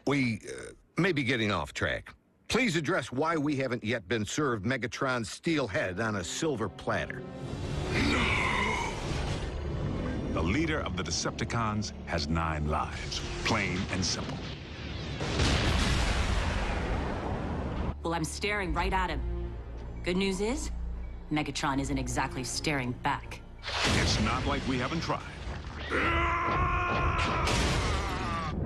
We may be getting off track. Please address why we haven't yet been served Megatron's steel head on a silver platter. The leader of the Decepticons has 9 lives, plain and simple. Well, I'm staring right at him. Good news is, Megatron isn't exactly staring back. It's not like we haven't tried.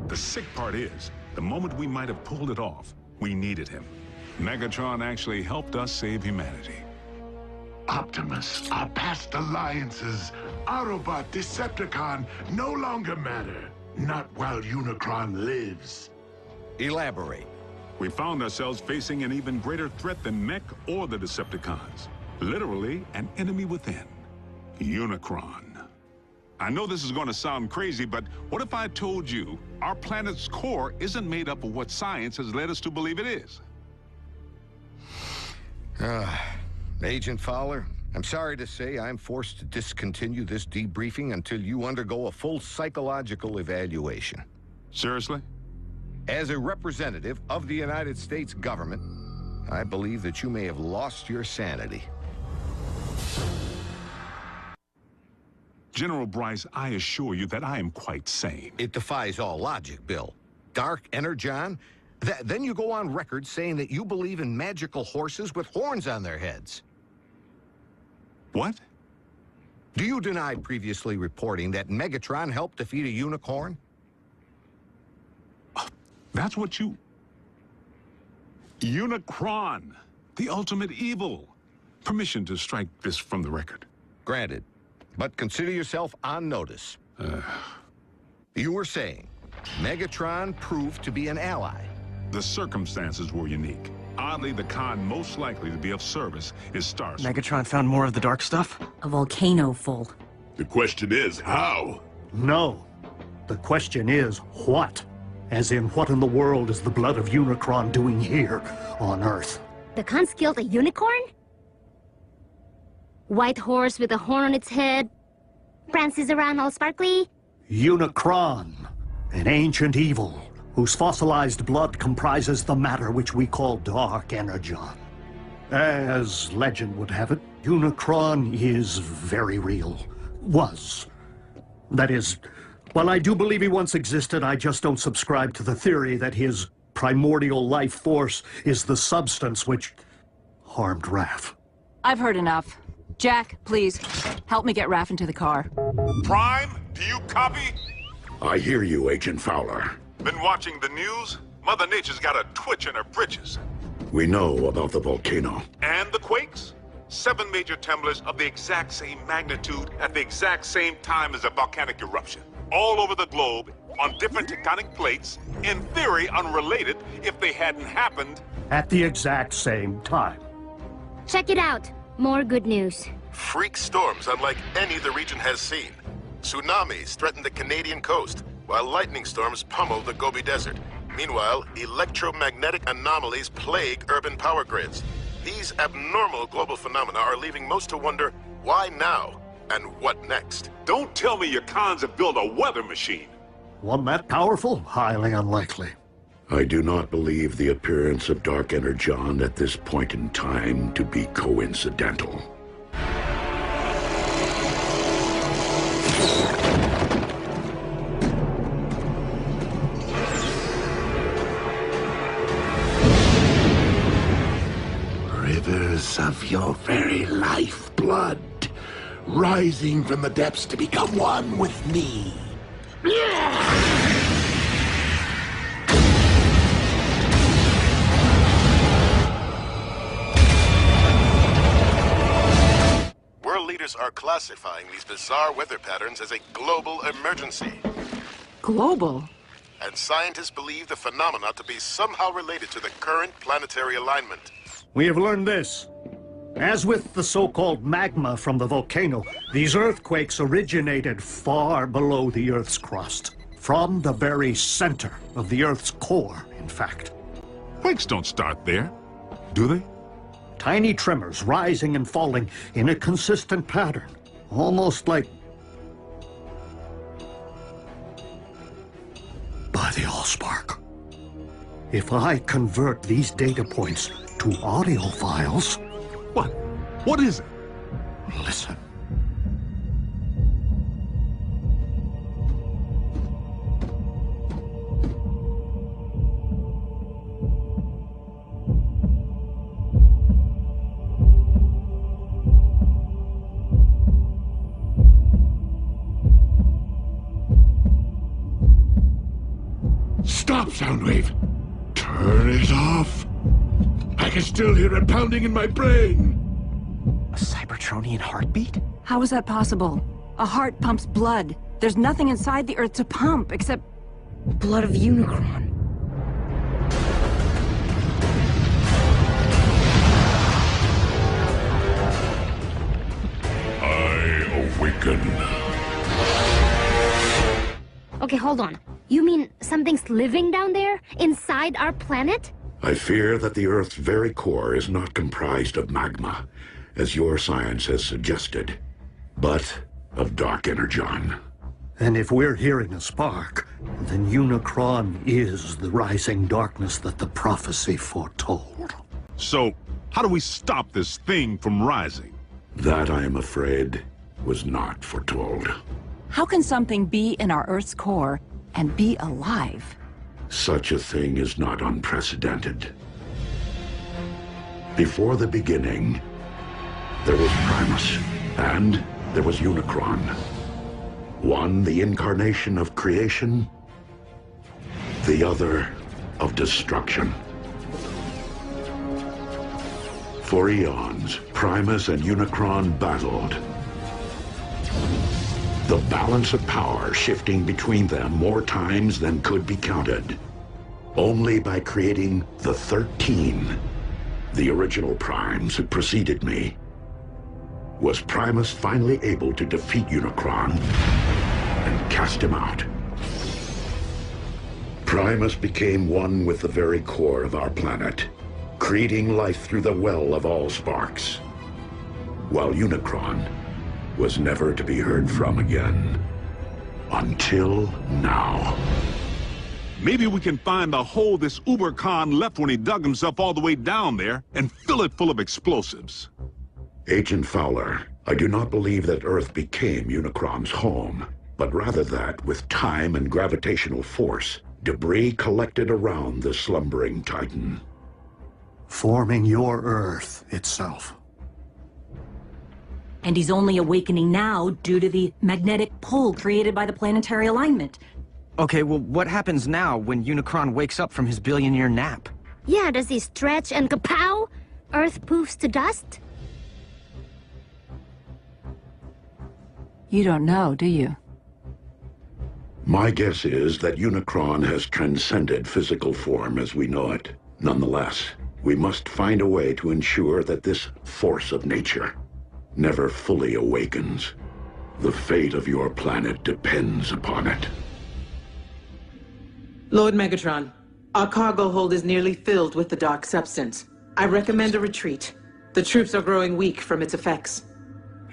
The sick part is, the moment we might have pulled it off, we needed him. Megatron actually helped us save humanity. Optimus, our past alliances, Autobot, Decepticon, no longer matter. Not while UNICRON lives. Elaborate. We found ourselves facing an even greater threat than Mech or the Decepticons. Literally, an enemy within. UNICRON. I know this is going to sound crazy, but what if I told you our planet's core isn't made up of what science has led us to believe it is? Agent Fowler, I'm sorry to say I'm forced to discontinue this debriefing until you undergo a full psychological evaluation. Seriously? As a representative of the United States government, I believe that you may have lost your sanity. General Bryce, I assure you that I am quite sane. It defies all logic, Bill. Dark Energon? Then you go on record saying that you believe in magical horses with horns on their heads. What? Do you deny previously reporting that Megatron helped defeat a unicorn? That's what you... UNICRON, the ultimate evil. Permission to strike this from the record. Granted, but consider yourself on notice. You were saying Megatron proved to be an ally. The circumstances were unique. Oddly, the con most likely to be of service is Starscream. Megatron found more of the dark stuff? A volcano full. The question is, how? No. The question is, what? As in, what in the world is the blood of UNICRON doing here on Earth? The Khans killed a unicorn? White horse with a horn on its head? Prances around all sparkly? UNICRON, an ancient evil, whose fossilized blood comprises the matter which we call Dark Energon. As legend would have it, UNICRON is very real. Was. That is, while I do believe he once existed, I just don't subscribe to the theory that his primordial life force is the substance which harmed Raph. I've heard enough. Jack, please, help me get Raph into the car. Prime, do you copy? I hear you, Agent Fowler. Been watching the news? Mother Nature's got a twitch in her britches. We know about the volcano. And the quakes? 7 major tremblers of the exact same magnitude at the exact same time as a volcanic eruption. All over the globe, on different tectonic plates, in theory unrelated if they hadn't happened. At the exact same time. Check it out. More good news. Freak storms unlike any the region has seen. Tsunamis threaten the Canadian coast, while lightning storms pummel the Gobi Desert. Meanwhile, electromagnetic anomalies plague urban power grids. These abnormal global phenomena are leaving most to wonder, why now? And what next? Don't tell me your cons have built a weather machine. One that powerful? Highly unlikely. I do not believe the appearance of Dark Energon at this point in time to be coincidental. Rivers of your very lifeblood, rising from the depths to become one with me. World leaders are classifying these bizarre weather patterns as a global emergency. Global? And scientists believe the phenomena to be somehow related to the current planetary alignment. We have learned this. As with the so-called magma from the volcano, these earthquakes originated far below the Earth's crust. From the very center of the Earth's core, in fact. Quakes don't start there, do they? Tiny tremors rising and falling in a consistent pattern. Almost like... by the Allspark. If I convert these data points to audio files... What? What is it? Listen. Stop, Soundwave! Turn it off! I can still hear it pounding in my brain! A Cybertronian heartbeat? How is that possible? A heart pumps blood. There's nothing inside the Earth to pump except blood of Unicron. I awaken. Okay, hold on. You mean something's living down there? Inside our planet? I fear that the Earth's very core is not comprised of magma, as your science has suggested, but of dark energon. And if we're hearing a spark, then Unicron is the rising darkness that the prophecy foretold. So, how do we stop this thing from rising? That, I am afraid, was not foretold. How can something be in our Earth's core and be alive? Such a thing is not unprecedented. Before the beginning, there was Primus, and there was Unicron. One, the incarnation of creation, the other, of destruction. For eons, Primus and Unicron battled. The balance of power shifting between them more times than could be counted. Only by creating the 13, the original primes who preceded me, was Primus finally able to defeat Unicron and cast him out. Primus became one with the very core of our planet, creating life through the well of all sparks, while Unicron was never to be heard from again. Until now. Maybe we can find the hole this Uber-Khan left when he dug himself all the way down there and fill it full of explosives. Agent Fowler, I do not believe that Earth became Unicron's home, but rather that, with time and gravitational force, debris collected around the slumbering Titan. Forming your Earth itself. And he's only awakening now due to the magnetic pull created by the planetary alignment. Okay, well, what happens now when Unicron wakes up from his billion-year nap? Yeah, does he stretch and kapow? Earth poofs to dust? You don't know, do you? My guess is that Unicron has transcended physical form as we know it. Nonetheless, we must find a way to ensure that this force of nature never fully awakens. The fate of your planet depends upon it. Lord Megatron, our cargo hold is nearly filled with the dark substance. I recommend a retreat. The troops are growing weak from its effects.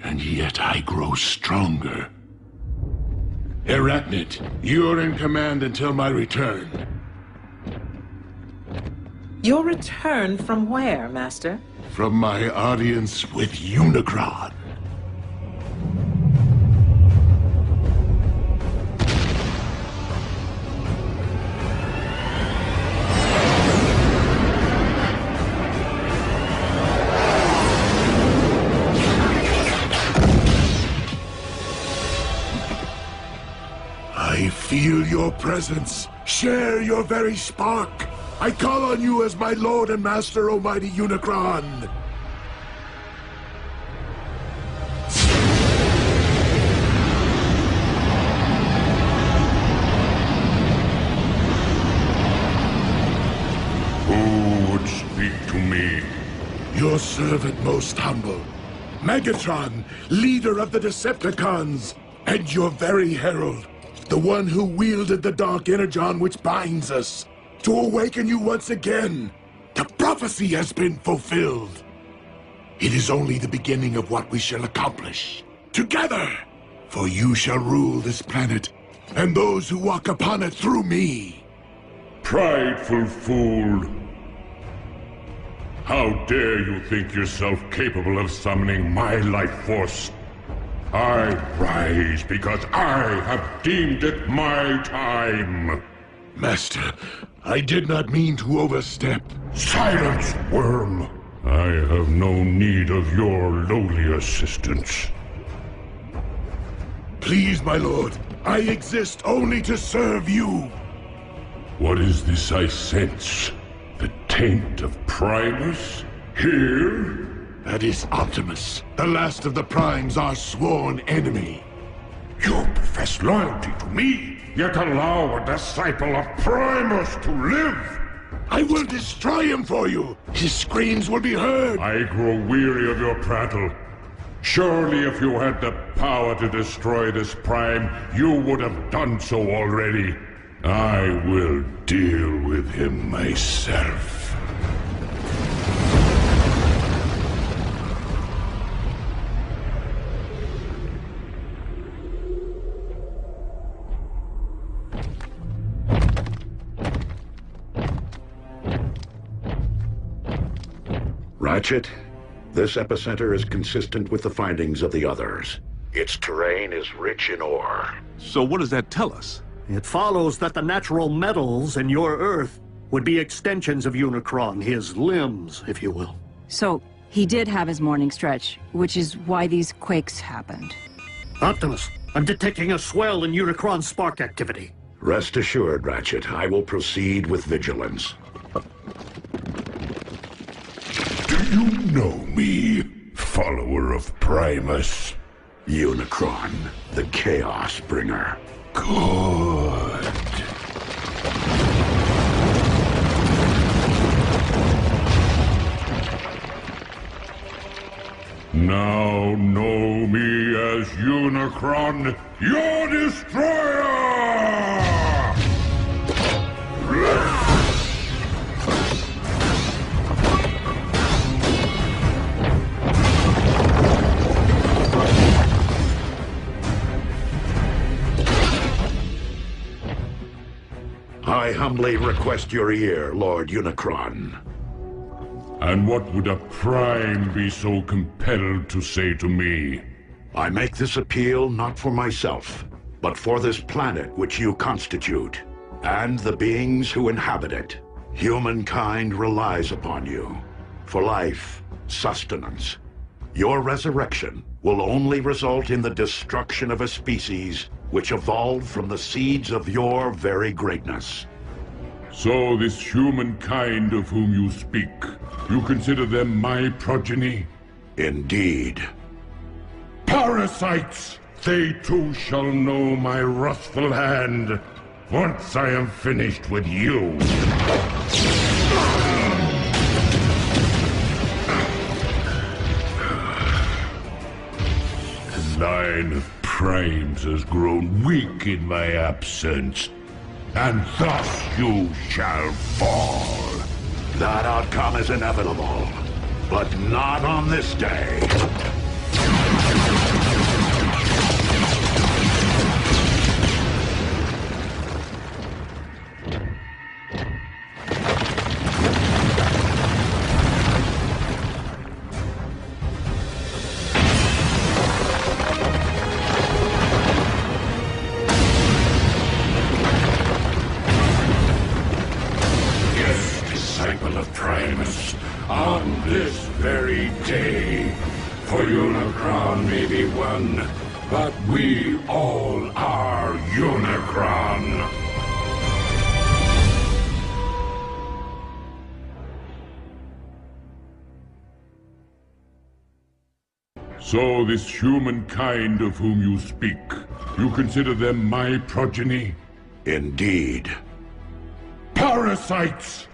And yet I grow stronger. Arachnid, you're in command until my return. Your return from where, Master? From my audience with Unicron. I feel your presence. Share your very spark. I call on you as my Lord and Master, Almighty Unicron. Who would speak to me? Your servant most humble. Megatron, leader of the Decepticons, and your very herald, the one who wielded the dark energon which binds us. To awaken you once again. The prophecy has been fulfilled. It is only the beginning of what we shall accomplish. Together! For you shall rule this planet, and those who walk upon it through me. Prideful fool! How dare you think yourself capable of summoning my life force? I rise because I have deemed it my time! Master, I did not mean to overstep. Silence, worm! I have no need of your lowly assistance. Please, my lord, I exist only to serve you! What is this I sense? The taint of Primus? Here? That is Optimus, the last of the Primes, our sworn enemy. You profess loyalty to me, yet allow a disciple of Primus to live! I will destroy him for you! His screams will be heard! I grow weary of your prattle. Surely if you had the power to destroy this Prime, you would have done so already. I will deal with him myself. Ratchet, this epicenter is consistent with the findings of the others. Its terrain is rich in ore. So what does that tell us? It follows that the natural metals in your Earth would be extensions of Unicron, his limbs, if you will. So, he did have his morning stretch, which is why these quakes happened. Optimus, I'm detecting a swell in Unicron spark activity. Rest assured, Ratchet, I will proceed with vigilance. Do you know me, follower of Primus? Unicron, the Chaos Bringer. Good. Now know me as Unicron, your destroyer! I humbly request your ear, Lord Unicron. And what would a Prime be so compelled to say to me? I make this appeal not for myself, but for this planet which you constitute, and the beings who inhabit it. Humankind relies upon you for life, sustenance. Your resurrection will only result in the destruction of a species which evolved from the seeds of your very greatness. So this humankind of whom you speak, you consider them my progeny? Indeed. Parasites! They too shall know my wrathful hand, once I am finished with you. The line of Primes has grown weak in my absence, and thus you shall fall. That outcome is inevitable, but not on this day. On this very day, for Unicron may be one, but we all are Unicron. So this humankind of whom you speak, you consider them my progeny? Indeed. Parasites!